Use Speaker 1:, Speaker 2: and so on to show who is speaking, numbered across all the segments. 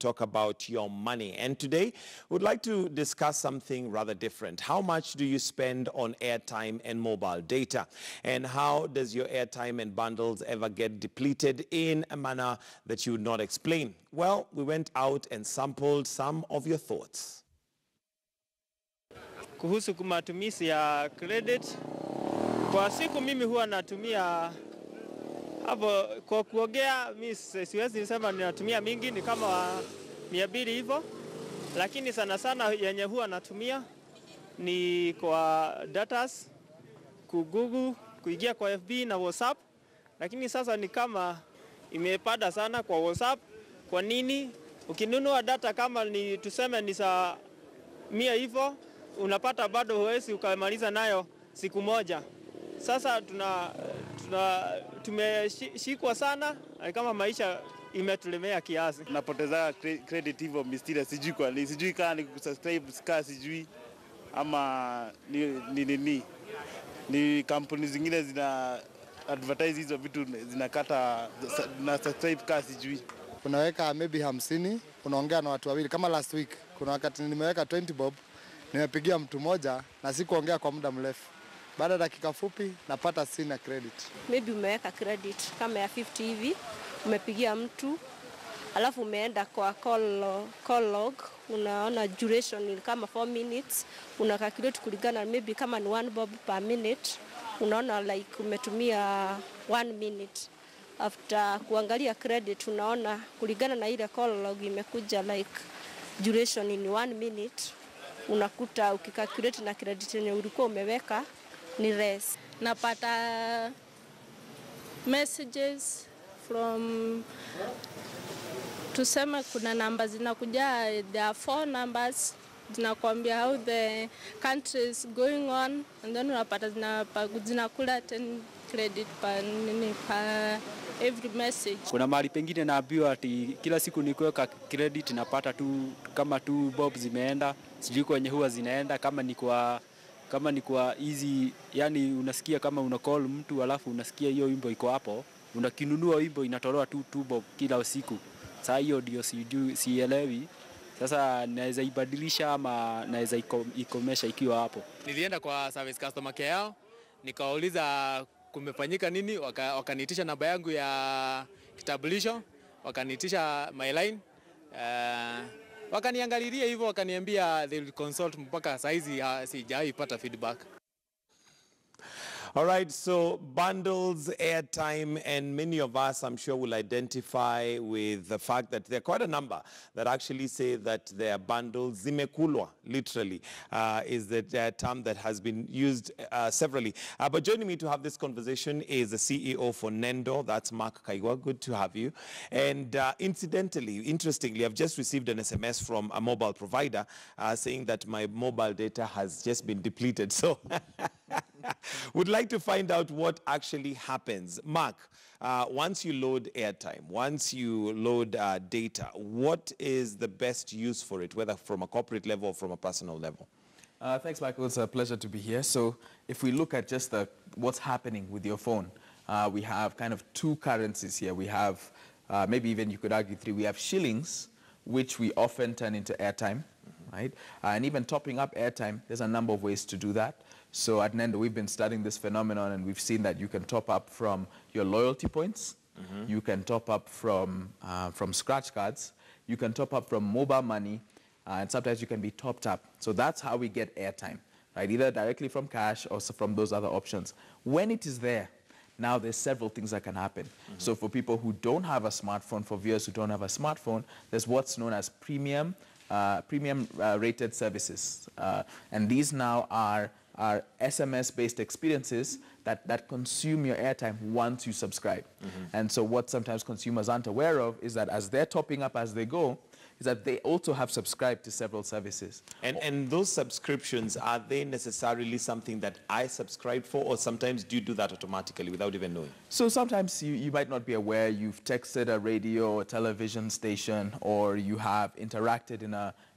Speaker 1: talk about your money. And today, we'd like to discuss something rather different. How much do you spend on airtime and mobile data? And how does your airtime and bundles ever get depleted in a manner that you would not explain? Well, we went out and sampled some of your thoughts.
Speaker 2: Kuhusu matumizi ya credit, kwa siku mimi huwa natumia hapo kwa kuogea. Mimi siwezi nisema ninatumia mingi, ni kama 200 hivyo, lakini sana sana yenye huwa natumia ni kwa datas, Google, kuingia kwa FB na WhatsApp. Lakini sasa ni kama imepada sana kwa WhatsApp. Kwa nini? Ukinunua data kama ni tuseme ni saa 100 hivyo, unapata bado huwezi ukamaliza nayo siku moja. Sasa tumeshikwa sana, kama maisha imetulemea kiasi.
Speaker 3: Napoteza credit hivyo mistira, sijui kama ni kusubscribe sijui ama ni kampuni zingine zina advertise hizo vitu zinakata na subscribe sijui.
Speaker 4: Unaweka maybe 50, unaongea na watu wawili. Kama last week kuna wakati nimeweka 20 bob, nimepigia mtu mmoja na sikuongea kwa muda mrefu. Baada ya dakika fupi napata sina credit.
Speaker 5: Maybe umeweka credit kama ya 50 hivi, umepigia mtu, alafu umeenda kwa call log, unaona duration ni kama 4 minutes, unacalculate kulingana maybe kama ni 1 bob per minute, unaona like umetumia 1 minute. After kuangalia credit unaona kulingana na ile call log imekuja like duration in 1 minute, unakuta ukicalculate na credit yenye ulikuwa umeweka ni less.
Speaker 6: Napata messages from, tuseme kuna namba zinakuja, there are 4 numbers zinakwambia how the country is going on, and then unapata zinakula 10 credit per every message.
Speaker 7: Kuna mahali pengine naambiwa ati kila siku nikiweka credit napata tu kama 2 bob zimeenda, sijui kwenye huwa zinaenda, kama ni kwa easy, yani unasikia kama una call mtu alafu unasikia hiyo wimbo iko hapo, unakinunua wimbo inatolewa 2 bob kila usiku. Sasa hiyo ndio sielewi. Sasa naweza ibadilisha ama naweza ikomesha ikiwa hapo.
Speaker 8: Nilienda kwa service customer care yao, nikauliza kumefanyika nini, wakaniitisha namba yangu ya kitambulisho, wakaniitisha my line, wakaniangalilia hivyo, wakaniambia they will consult, mpaka saizi sijaipata feedback.
Speaker 1: All right, so bundles, airtime, and many of us, I'm sure, will identify with the fact that there are quite a number that actually say that their bundles, zimekulwa, literally, is the term that has been used severally. But joining me to have this conversation is the CEO for Nendo, that's Mark Kaigwa. Good to have you. And incidentally, interestingly, I've just received an SMS from a mobile provider saying that my mobile data has just been depleted. So would like to find out what actually happens. Mark, once you load airtime, once you load data, what is the best use for it, whether from a corporate level or from a personal level?
Speaker 9: Thanks, Michael. It's a pleasure to be here. So if we look at just what's happening with your phone, we have kind of 2 currencies here. We have, maybe even you could argue 3. We have shillings, which we often turn into airtime, right? And even topping up airtime, there's a number of ways to do that. So at Nendo, we've been studying this phenomenon, and we've seen that you can top up from your loyalty points, you can top up from scratch cards, you can top up from mobile money, and sometimes you can be topped up. So that's how we get airtime, right? Either directly from cash or from those other options. When it is there, now there's several things that can happen. So for people who don't have a smartphone, for viewers who don't have a smartphone, there's what's known as premium rated services. And these now are SMS-based experiences that consume your airtime once you subscribe. And so what sometimes consumers aren't aware of is that as they're topping up as they go, is that they also have subscribed to several services.
Speaker 1: And those subscriptions, are they necessarily something that I subscribe for, or sometimes do you do that automatically without even knowing?
Speaker 9: So sometimes you might not be aware, you've texted a radio or television station, or you have interacted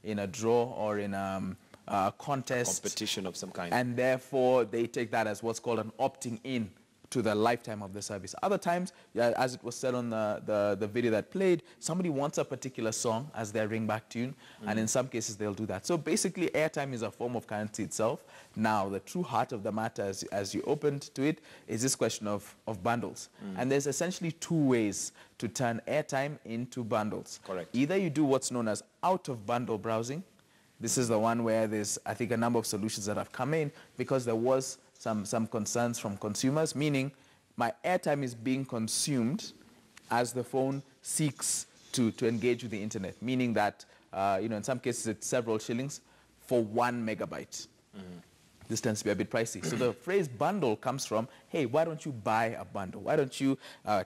Speaker 9: in a draw or in contest.
Speaker 1: Competition of some kind.
Speaker 9: And therefore, they take that as what's called an opting in to the lifetime of the service. Other times, yeah, as it was said on the video that played, somebody wants a particular song as their ringback tune, and in some cases they'll do that. So basically, airtime is a form of currency itself. Now, the true heart of the matter, as you opened to it, is this question of bundles. And there's essentially two ways to turn airtime into bundles.
Speaker 1: Correct.
Speaker 9: Either you do what's known as out-of-bundle browsing. This is the one where there's, I think, a number of solutions that have come in because there was some concerns from consumers, meaning my airtime is being consumed as the phone seeks to engage with the internet, meaning that, in some cases it's several shillings for 1 megabyte. This tends to be a bit pricey. So the phrase bundle comes from, hey, why don't you buy a bundle? Why don't you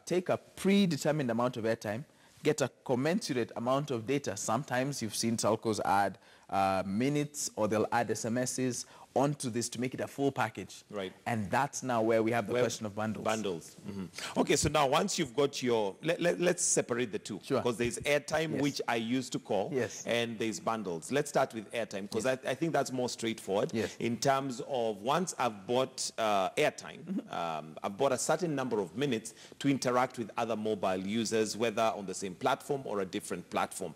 Speaker 9: take a predetermined amount of airtime, get a commensurate amount of data? Sometimes you've seen telcos add minutes, or they'll add SMSs onto this to make it a full package.
Speaker 1: Right.
Speaker 9: And that's now where we have the question of bundles.
Speaker 1: Bundles. Okay, so now once you've got your, let's separate the two.
Speaker 9: Sure.
Speaker 1: Because there's airtime,
Speaker 9: Yes.
Speaker 1: which I use to call,
Speaker 9: Yes.
Speaker 1: and there's bundles. Let's start with airtime, because I think that's more straightforward.
Speaker 9: Yes.
Speaker 1: In terms of once I've bought airtime, I've bought a certain number of minutes to interact with other mobile users, whether on the same platform or a different platform.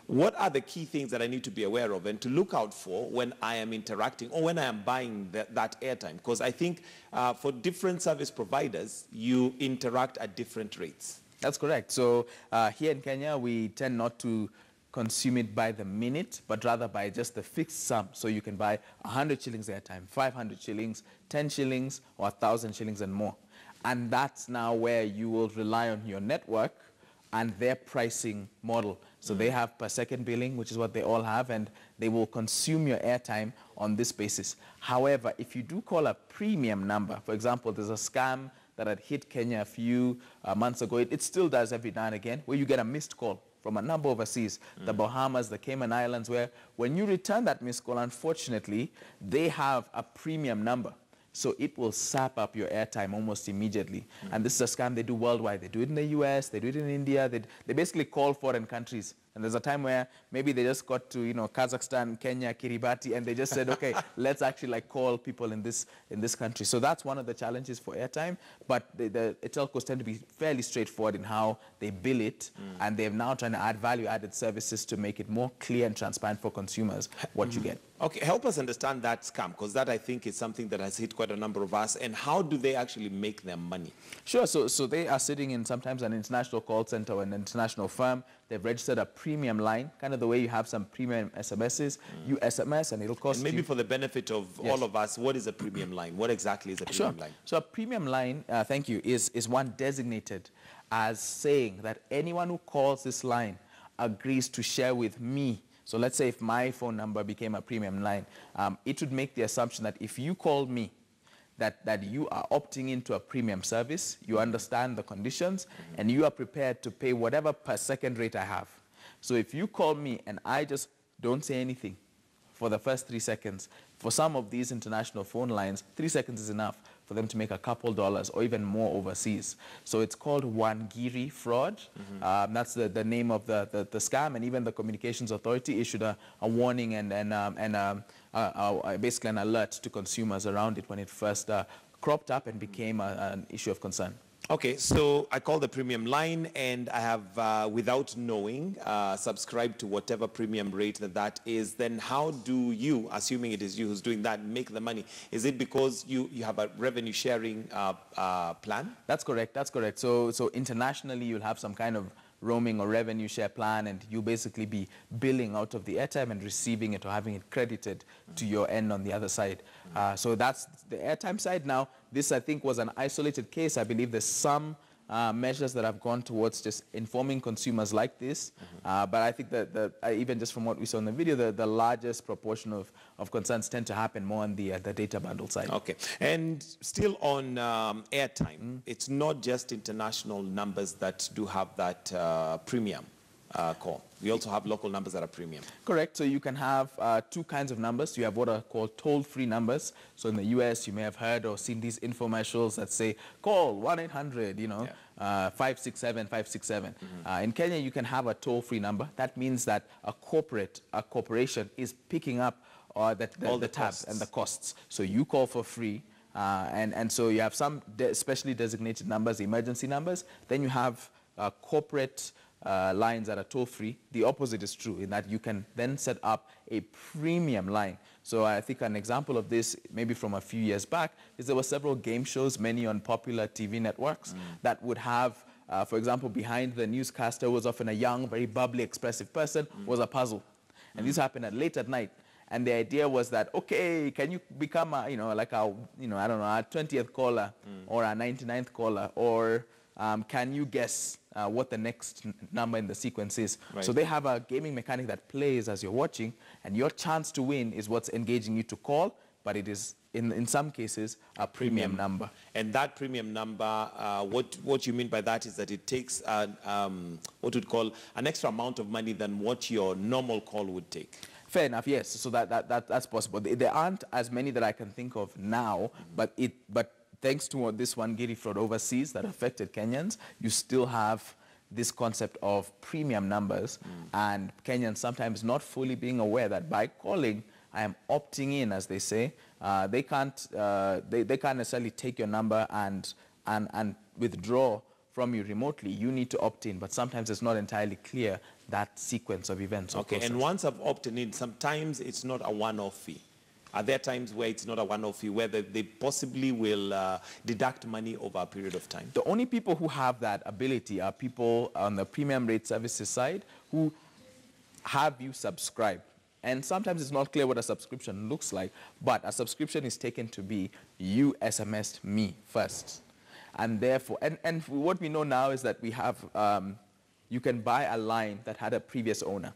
Speaker 1: What are the key things that I need to be aware of and to look out for when I am interacting or when I am buying that airtime? Because I think for different service providers, you interact at different rates.
Speaker 9: That's correct. So here in Kenya, we tend not to consume it by the minute, but rather by just the fixed sum. So you can buy 100 shillings airtime, 500 shillings, 10 shillings, or 1,000 shillings and more. And that's now where you will rely on your network and their pricing model. So they have per second billing, which is what they all have, and they will consume your airtime on this basis. However, if you do call a premium number, for example, there's a scam that had hit Kenya a few months ago. It still does every now and again, where you get a missed call from a number overseas, the Bahamas, the Cayman Islands, where when you return that missed call, unfortunately, they have a premium number. So it will sap up your airtime almost immediately. And this is a scam they do worldwide. They do it in the US, they do it in India. They basically call foreign countries. And there's a time where maybe they just got to, Kazakhstan, Kenya, Kiribati, and they just said, okay, let's actually call people in this country. So that's one of the challenges for airtime. But the telcos tend to be fairly straightforward in how they bill it. And they're now trying to add value-added services to make it more clear and transparent for consumers what you get.
Speaker 1: Okay, help us understand that scam, because that I think is something that has hit quite a number of us. And how do they actually make their money?
Speaker 9: Sure. So they are sitting in sometimes an international call center or an international firm. They've registered a premium line, kind of the way you have some premium SMSs. You SMS and it'll cost
Speaker 1: and maybe
Speaker 9: you.
Speaker 1: for the benefit of all of us, what is a premium line? What exactly is a premium line?
Speaker 9: So a premium line, thank you, is one designated as saying that anyone who calls this line agrees to share with me. So let's say if my phone number became a premium line, it would make the assumption that if you call me, that you are opting into a premium service, you understand the conditions, and you are prepared to pay whatever per second rate I have. So if you call me and I just don't say anything for the first 3 seconds, for some of these international phone lines, 3 seconds is enough for them to make a couple dollars or even more overseas. So it's called Wangiri fraud. That's the name of the scam, and even the Communications Authority issued a warning and basically an alert to consumers around it when it first cropped up and became an issue of concern.
Speaker 1: Okay, so I call the premium line and I have, without knowing, subscribed to whatever premium rate that is. Then how do you, assuming it is you who's doing that, make the money? Is it because you have a revenue sharing plan?
Speaker 9: That's correct, that's correct. So internationally you'll have some kind of roaming or revenue share plan, and you basically be billing out of the airtime and receiving it or having it credited to your end on the other side. So that's the airtime side. Now, this I think was an isolated case. I believe there's some measures that have gone towards just informing consumers like this. But I think that even just from what we saw in the video, the largest proportion of concerns tend to happen more on the data bundle side.
Speaker 1: Okay. And still on airtime, it's not just international numbers that do have that premium call. We also have local numbers that are premium.
Speaker 9: Correct. So you can have two kinds of numbers. You have what are called toll-free numbers. So in the US, you may have heard or seen these infomercials that say, call 1-800, 567, 567. In Kenya, you can have a toll-free number. That means that a corporation is picking up all the tabs and the costs. So you call for free. And so you have some specially designated numbers, emergency numbers. Then you have corporate lines that are toll-free. The opposite is true in that you can then set up a premium line. So I think an example of this, maybe from a few years back, is there were several game shows, many on popular TV networks, that would have, for example, behind the newscaster was often a young, very bubbly, expressive person, was a puzzle. And this happened at late at night. And the idea was that, okay, can you become a, like a, I don't know, a 20th caller or a 99th caller, or can you guess what the next number in the sequence is?
Speaker 1: Right.
Speaker 9: So they have a gaming mechanic that plays as you're watching, and your chance to win is what's engaging you to call, but it is, in some cases, a premium number.
Speaker 1: And that premium number, what you mean by that is that it takes what we'd call an extra amount of money than what your normal call would take.
Speaker 9: Fair enough, yes. So that's possible. There aren't as many that I can think of now, but thanks to this one Giri fraud overseas that affected Kenyans, you still have this concept of premium numbers, and Kenyans sometimes not fully being aware that by calling, I am opting in, as they say. They can't necessarily take your number and withdraw from you remotely. You need to opt in, but sometimes it's not entirely clear that sequence of events.
Speaker 1: Okay, and once I've opted in, sometimes it's not a one-off fee. Are there times where it's not a one-off fee, where they possibly will deduct money over a period of time?
Speaker 9: The only people who have that ability are people on the premium rate services side who have you subscribe. And sometimes it's not clear what a subscription looks like, but a subscription is taken to be you SMS'd me first. And therefore, and what we know now is that we have, you can buy a line that had a previous owner.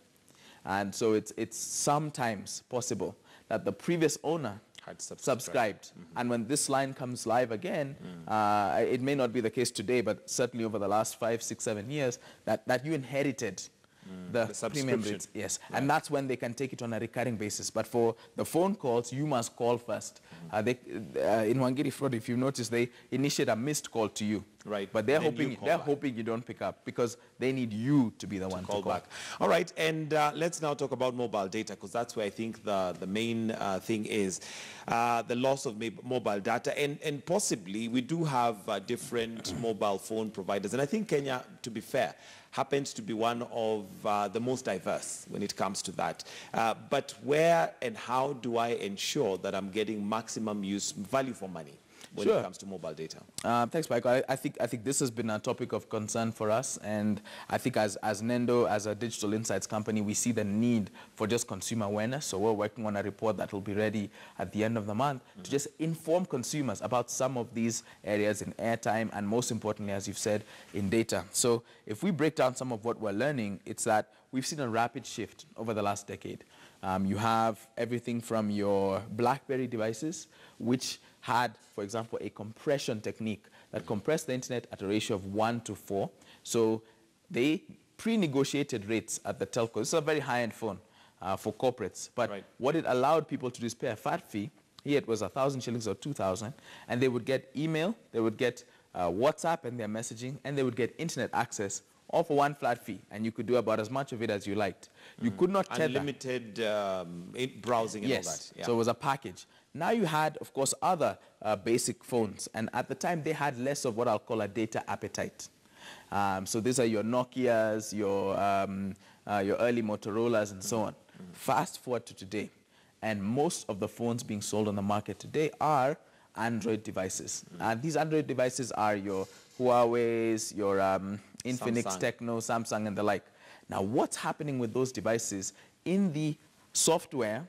Speaker 9: And so it's sometimes possible that the previous owner had subscribed. And when this line comes live again, it may not be the case today, but certainly over the last 5, 6, 7 years, that you inherited the premium rates. Yes, right. And that's when they can take it on a recurring basis. But for the phone calls, you must call first. In Wangiri fraud, if you notice, they initiate a missed call to you.
Speaker 1: Right.
Speaker 9: But they're hoping you don't pick up, because they need you to be the one to call
Speaker 1: back. All right, and let's now talk about mobile data, because that's where I think the main thing is the loss of mobile data, and possibly we do have different mobile phone providers, and I think Kenya, to be fair, happens to be one of the most diverse when it comes to that. But where and how do I ensure that I'm getting maximum value for money when it comes to mobile data?
Speaker 9: Thanks, Michael. I think this has been a topic of concern for us, and I think as Nendo, as a digital insights company, we see the need for just consumer awareness. So we're working on a report that will be ready at the end of the month to just inform consumers about some of these areas in airtime, and most importantly, as you've said, in data. So if we break down some of what we're learning, it's that we've seen a rapid shift over the last decade. You have everything from your BlackBerry devices, which had, for example, a compression technique that compressed the internet at a ratio of 1 to 4. So they pre-negotiated rates at the telco. This is a very high-end phone for corporates. But what it allowed people to do is pay a fat fee. Here it was 1,000 shillings or 2,000. And they would get email, they would get WhatsApp and their messaging, and they would get internet access, all for one flat fee, and you could do about as much of it as you liked. You could not tether.
Speaker 1: Unlimited browsing and all that.
Speaker 9: Yeah. So it was a package. Now you had, of course, other basic phones, and at the time they had less of what I'll call a data appetite. So these are your Nokias, your early Motorolas, and so on. Fast forward to today, and most of the phones being sold on the market today are Android devices. And these Android devices are your Huawei's, your Infinix,
Speaker 1: Samsung.
Speaker 9: Techno, Samsung, and the like. Now, what's happening with those devices in the software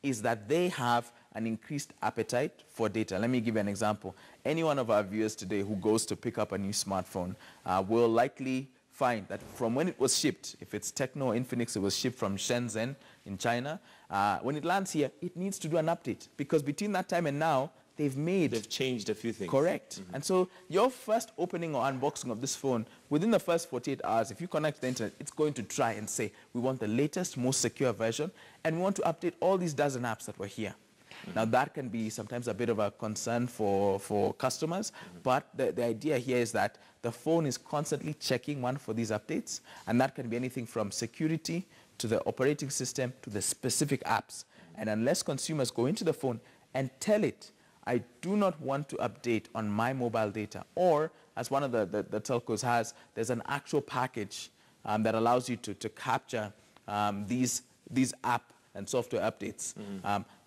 Speaker 9: is that they have an increased appetite for data. Let me give you an example. Any one of our viewers today who goes to pick up a new smartphone will likely find that from when it was shipped, if it's Techno or Infinix, it was shipped from Shenzhen in China. When it lands here, it needs to do an update, because between that time and now, they've
Speaker 1: changed a few things.
Speaker 9: Correct. And so your first opening or unboxing of this phone, within the first 48 hours, if you connect to the internet, it's going to try and say, we want the latest, most secure version, and we want to update all these dozen apps that were here. Now, that can be sometimes a bit of a concern for customers, but the idea here is that the phone is constantly checking one for these updates, and that can be anything from security to the operating system to the specific apps. And unless consumers go into the phone and tell it, I do not want to update on my mobile data. Or, as one of the telcos has, there's an actual package that allows you to capture these app and software updates.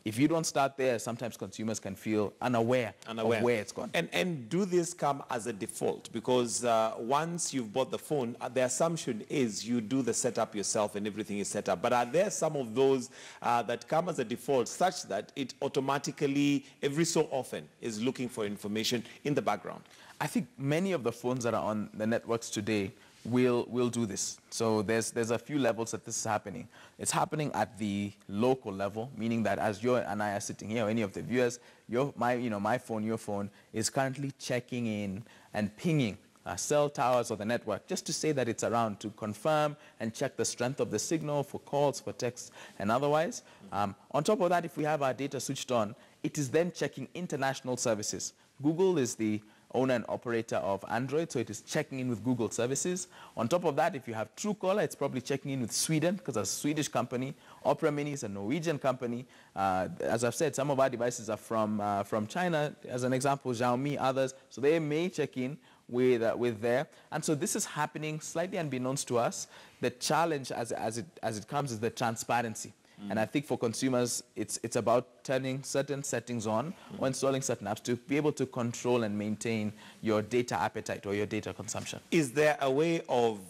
Speaker 9: If you don't start there, sometimes consumers can feel unaware of where it's gone.
Speaker 1: And do this come as a default? Because once you've bought the phone, the assumption is you do the setup yourself and everything is set up. But are there some of those that come as a default such that it automatically, every so often, is looking for information in the background?
Speaker 9: I think many of the phones that are on the networks today will do this. So there's a few levels that this is happening. It's happening at the local level, meaning that as you and I are sitting here, or any of the viewers, my phone, your phone, is currently checking in and pinging cell towers or the network just to say that it's around, to confirm and check the strength of the signal for calls, for texts, and otherwise. On top of that, if we have our data switched on, it is then checking international services. Google is the owner and operator of Android, so it is checking in with Google services. On top of that, if you have Truecaller, it's probably checking in with Sweden, because it's a Swedish company. Opera Mini is a Norwegian company. As I've said, some of our devices are from China, as an example, Xiaomi, others. So they may check in with there. And so this is happening slightly unbeknownst to us. The challenge as it comes is the transparency. And I think for consumers, it's about turning certain settings on or installing certain apps to be able to control and maintain your data appetite or your data consumption.
Speaker 1: Is there a way of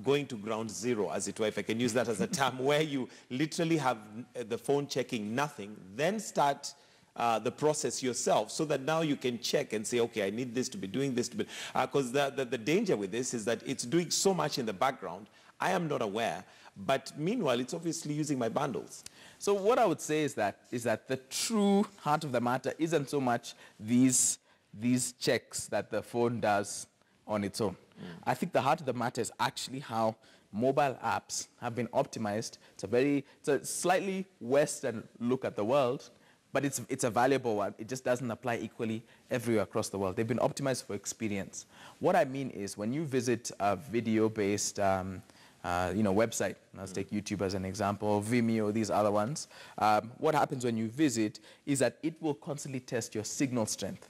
Speaker 1: going to ground zero, as it were, if I can use that as a term, where you literally have the phone checking nothing, then start the process yourself, so that now you can check and say, okay, I need this to be doing this to be, because the danger with this is that it's doing so much in the background, I am not aware, but meanwhile, it's obviously using my bundles.
Speaker 9: So what I would say is that the true heart of the matter isn't so much these checks that the phone does on its own. I think the heart of the matter is actually how mobile apps have been optimized. It's a slightly Western look at the world, but it's a valuable one. It just doesn't apply equally everywhere across the world. They've been optimized for experience. What I mean is, when you visit a video-based website, let's take YouTube as an example, Vimeo, these other ones, what happens when you visit is that it will constantly test your signal strength.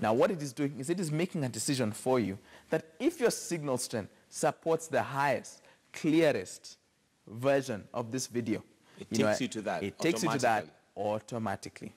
Speaker 9: Now, what it is doing is it is making a decision for you that if your signal strength supports the highest, clearest version of this video,
Speaker 1: it takes you to that.
Speaker 9: It takes you to that automatically.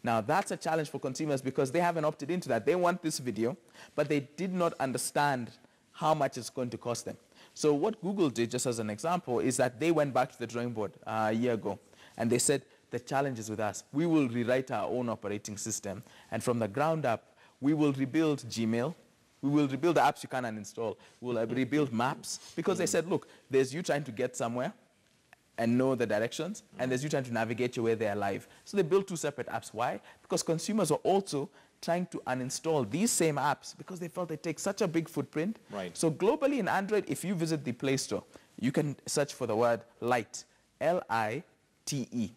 Speaker 9: Now, that's a challenge for consumers because they haven't opted into that. They want this video, but they did not understand how much it's going to cost them. So what Google did, just as an example, is that they went back to the drawing board a year ago, and they said, the challenge is with us. We will rewrite our own operating system, and from the ground up, we will rebuild Gmail. We will rebuild the apps you can uninstall. We'll rebuild Maps, because they said, look, there's you trying to get somewhere and know the directions, and there's you trying to navigate your way there live. So they built two separate apps. Why? Because consumers are also trying to uninstall these same apps because they felt they take such a big footprint.
Speaker 1: Right.
Speaker 9: So globally in Android, if you visit the Play Store, you can search for the word Lite, L-I-T-E.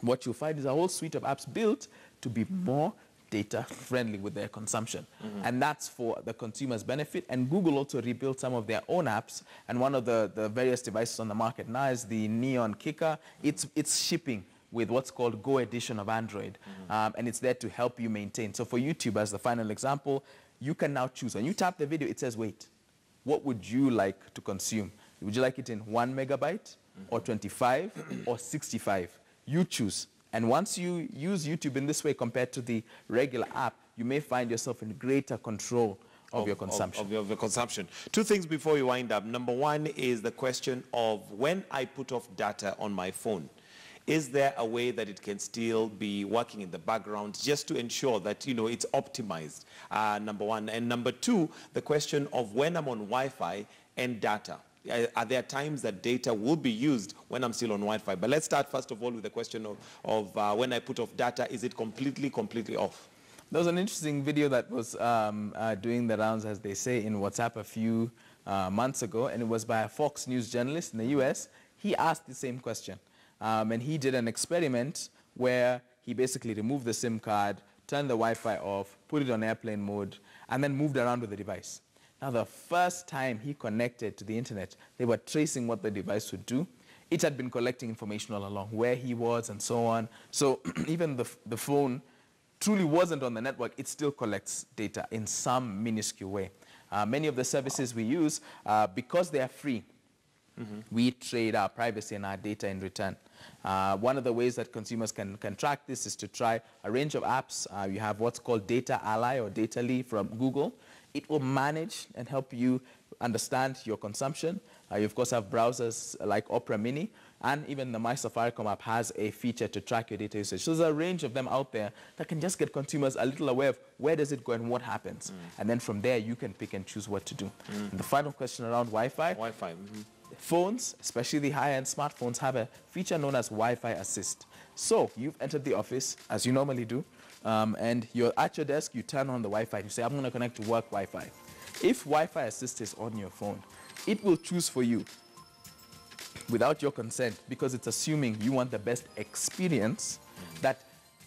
Speaker 9: What you'll find is a whole suite of apps built to be more data friendly with their consumption. And that's for the consumer's benefit. And Google also rebuilt some of their own apps. And one of the various devices on the market now is the Neon Kicker. It's shipping with what's called Go Edition of Android. And it's there to help you maintain. So for YouTube, as the final example, you can now choose. When you tap the video, it says, wait, what would you like to consume? Would you like it in 1 megabyte or 25 or 65? You choose. And once you use YouTube in this way compared to the regular app, you may find yourself in greater control of your consumption.
Speaker 1: Of your consumption. Two things before we wind up. Number one is the question of when I put off data on my phone, is there a way that it can still be working in the background just to ensure that, it's optimized? Number one. And number two, the question of when I'm on Wi-Fi and data. Are there times that data will be used when I'm still on Wi-Fi? But let's start first of all with the question of when I put off data, is it completely off?
Speaker 9: There was an interesting video that was doing the rounds, as they say, in WhatsApp a few months ago, and it was by a Fox News journalist in the US. He asked the same question, and he did an experiment where he basically removed the SIM card, turned the Wi-Fi off, put it on airplane mode, and then moved around with the device. Now, the first time he connected to the internet, they were tracing what the device would do. It had been collecting information all along, where he was and so on. So even the phone truly wasn't on the network, it still collects data in some minuscule way. Many of the services we use, because they are free, we trade our privacy and our data in return. One of the ways that consumers can track this is to try a range of apps. You have what's called Data Ally or Datally from Google. It will manage and help you understand your consumption. You of course have browsers like Opera Mini, and even the My Safaricom app has a feature to track your data usage. So there's a range of them out there that can just get consumers a little aware of where does it go and what happens. And then from there, you can pick and choose what to do. And the final question around Wi-Fi. Phones, especially the high-end smartphones, have a feature known as Wi-Fi Assist. So you've entered the office, as you normally do, and you're at your desk, you turn on the Wi-Fi, and you say, I'm going to connect to work Wi-Fi. If Wi-Fi Assist is on your phone, it will choose for you without your consent, because it's assuming you want the best experience, that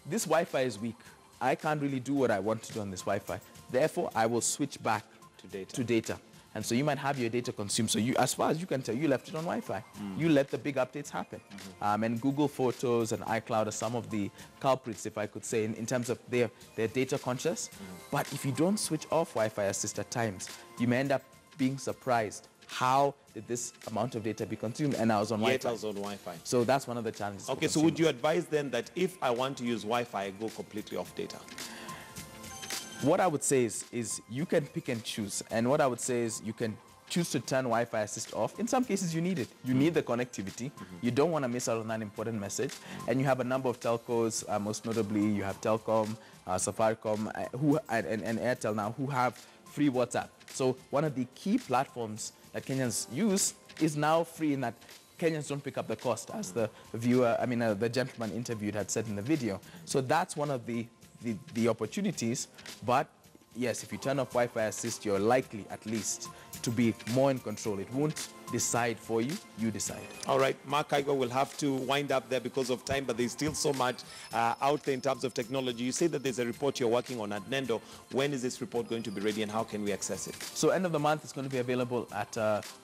Speaker 9: this Wi-Fi is weak. I can't really do what I want to do on this Wi-Fi. Therefore, I will switch back to data. And so you might have your data consumed. So you, as far as you can tell, you left it on Wi-Fi. You let the big updates happen. And Google Photos and iCloud are some of the culprits, if I could say, in terms of their data conscious. But if you don't switch off Wi-Fi Assist at times, you may end up being surprised. How did this amount of data be consumed? And I was on Wi-Fi.
Speaker 1: I was on Wi-Fi.
Speaker 9: So that's one of the challenges.
Speaker 1: Okay, so would you advise then that if I want to use Wi-Fi, I go completely off data?
Speaker 9: What I would say is you can pick and choose. And what I would say is you can choose to turn Wi-Fi Assist off. In some cases, you need it. You need the connectivity. You don't want to miss out on that important message. And you have a number of telcos, most notably you have Telkom, Safaricom, and Airtel now, who have free WhatsApp. So one of the key platforms that Kenyans use is now free in that Kenyans don't pick up the cost, as the viewer, the gentleman interviewed had said in the video. So that's one of the opportunities. But yes, if you turn off Wi-Fi Assist, you're likely at least to be more in control. It won't decide for you, you decide.
Speaker 1: All right, Mark Kaigo will have to wind up there because of time, but there's still so much out there in terms of technology. You say that there's a report you're working on at Nendo. When is this report going to be ready and how can we access it?
Speaker 9: So end of the month, it's going to be available at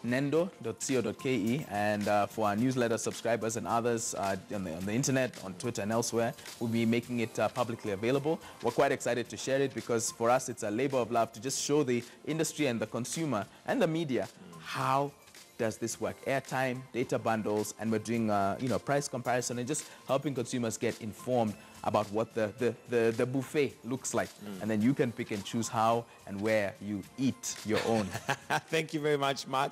Speaker 9: nendo.co.ke, and for our newsletter subscribers and others on the internet, on Twitter and elsewhere, we'll be making it publicly available. We're quite excited to share it because for us, it's a labor of love to just show the industry and the consumer and the media how does this work? Airtime, data bundles, and we're doing price comparison and just helping consumers get informed about what the buffet looks like. And then you can pick and choose how and where you eat your own.
Speaker 1: Thank you very much, Mark,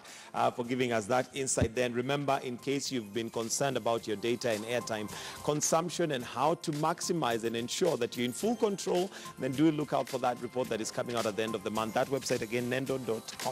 Speaker 1: for giving us that insight there. And remember, in case you've been concerned about your data and airtime consumption and how to maximize and ensure that you're in full control, then do look out for that report that is coming out at the end of the month. That website again, nendo.com.